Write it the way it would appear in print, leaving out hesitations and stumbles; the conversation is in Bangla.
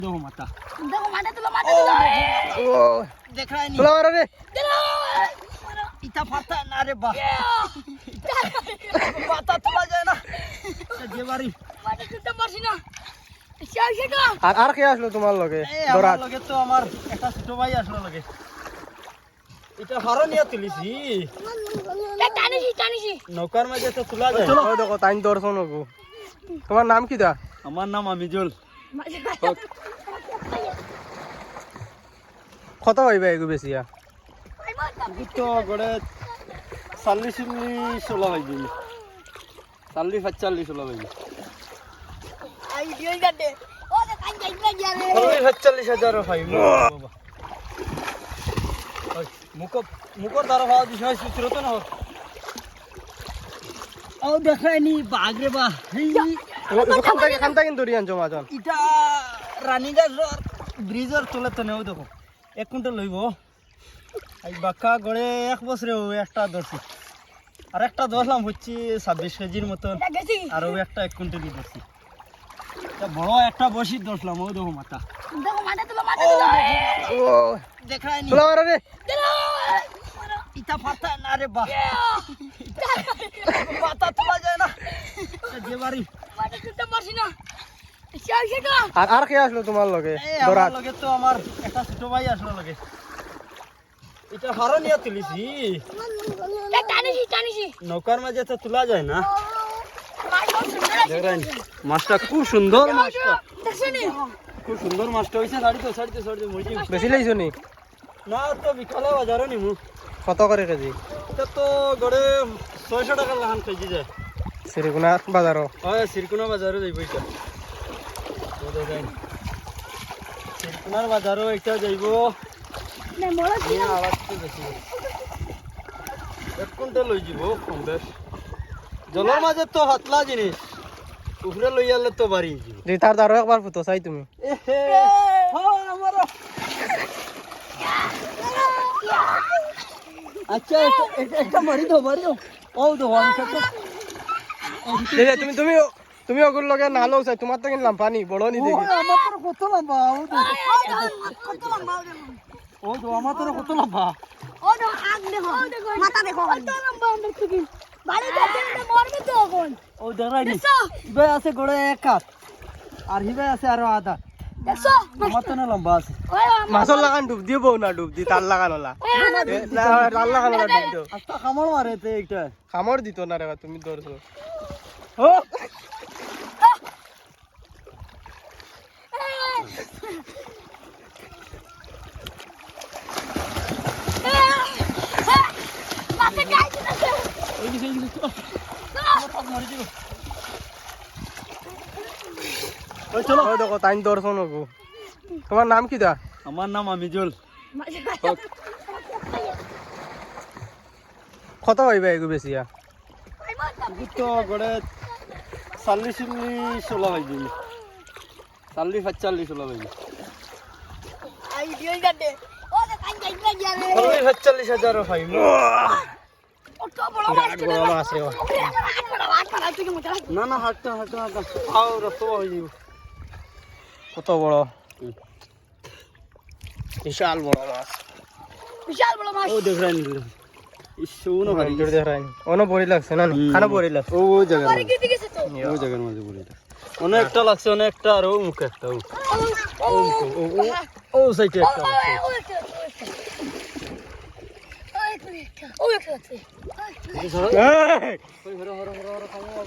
देखो माता तुला माता ओ देख रहा है तुला मारा रे इतना फाटा ना रे बा माता तुला जाए ना जे बारी माता तुला मारছি না শাল শেটা আর কে আসলো তোমার লগে আমার লগে তো আমার একটা ছোট ভাই আসলো লগে এটা হারো নিয়া তুলিছি টানিছি নৌকার মাঝে তো তুলা যায় চলো ওই দেখো তাইন দর্শন হবো তোমার নাম কি দা আমার নাম আমিজুল কত হইবে এগু বেশিয়া তো গড়ে 40 16 হইবে 40 45 16 হইবে আই দিই গাডে ও দে কাই যাই না যারে 40,000 ভাই বাবা ওই মুকর দারা ভাও দিছ সুচির তো না ও দেখাইনি বাগরে বা খানটা কিন্তু রিয়ান জমা জন এটা রানীগঞ্জ ব্রিজের তলে তো নেও দেখো 1 কুইন্টাল লইব এই বাক্কা গড়ে 1 বছরে ও একটা ধরছি আর একটা ধরলাম হচ্ছে 26 কেজির মতন আর ও একটা 1 কুইন্টালই ধরছি এটা বড় একটা বসি ধরলাম ও দেখো মাথা তুলা মাতা ও দেখাইনি তুলা মারা রে ইটা ফাটা না রে বা মাথা তোলা যায় না যে বারি মাতা তুলা মারছি না শাল শেটা আর কে আসলো তোমার লগে আমার লগে তো আমার একটা ছোট ভাই আসলো লগে এটা হারো নিয়া তুলিছি টানিছি নৌকার মাঝে তো তোলা যায় না মাছ সুন্দর দেখেন মাছটা খুব সুন্দর মাছটা দেখছনি খুব সুন্দর মাছটা হইছে ছাড়িতে মজি বেশি লাইছো নি না তো বিকালে বাজারও নিমু কত করে কেজি এটা তো গড়ে 600 টাকা লাহান কেজি যায় শ্রীগুনা বাজারও হয় সিরকুনা বাজারে যাইব এটা তো দেখেন সিরকুনার বাজারও এটা যাইব না মোলা নিয়ে আওয়াজ তো বেশি 1 কুইন্টাল লই যাব কম বেশ জলের মাঝে তো হাতলা জিনিস উপরে লই আলে তো বাড়ি যাব যে তার দারো একবার ফুটো চাই তুমি এহে হ্যাঁ আমার আচ্ছা এটা মারি দাও ও দো আমি সাথে তুমি ওগুলো লগে নালো চাই তোমার তো কিনলাম পানি বড় নি দেখি আমার তো কত লম্বা কত লম্বা ও দো আমার তো কত লম্বা ও দেখো আগ দেখো মাথা দেখো কত লম্বা আমরা তুমি বাড়ি যাতে মরবে তো এখন ও দেখাইনি দেখছো হিবে আছে গড়ে এক হাত আর হিবে আছে আরো আধা দেখছো আমার তো না লম্বা আছে ওই মাছর লাগান ডুব দিব না ডুব দি তার লাগানো লা তার লাগানো ডুব দিও আস্তা কামড় মারে তে এইটা খামর দিত না রে তুমি ধরছো ও মাথা গাই দিতেছে এই দিকে মারি দিব ওই চলো ওই দেখো তাইন দর্শন হবো তোমার নাম কি দা আমার নাম আমিজুল কত হইবে এগু বেশিয়া তো গড়ে 40 16 হইবে 40 45 16 হইবে আই দিই গাডে ও দে কাই যাই না যারে 40,000 ভাই কত বড় মাছ বড় মাছ রে বড় তুই মোটা না হাঁটতে আও রক্ত হয়ে যাব কত বড় বিশাল বড় মাছ বিশাল বড় মাছ ও দেখ রানি ইসুনো ভাই জোর দেখ রাইনি ওনো বড়ি লাগছে না খানা বড়ি লাগছে ও জায়গা পরে কি দিকেছে তো ও জায়গার মধ্যে বলিটা অনেকটা লাগছে অনেকটা আর ও মুখে একটা ও সাইডে একটা ও একটা এই হরে হরে হরে হরে খাওয়া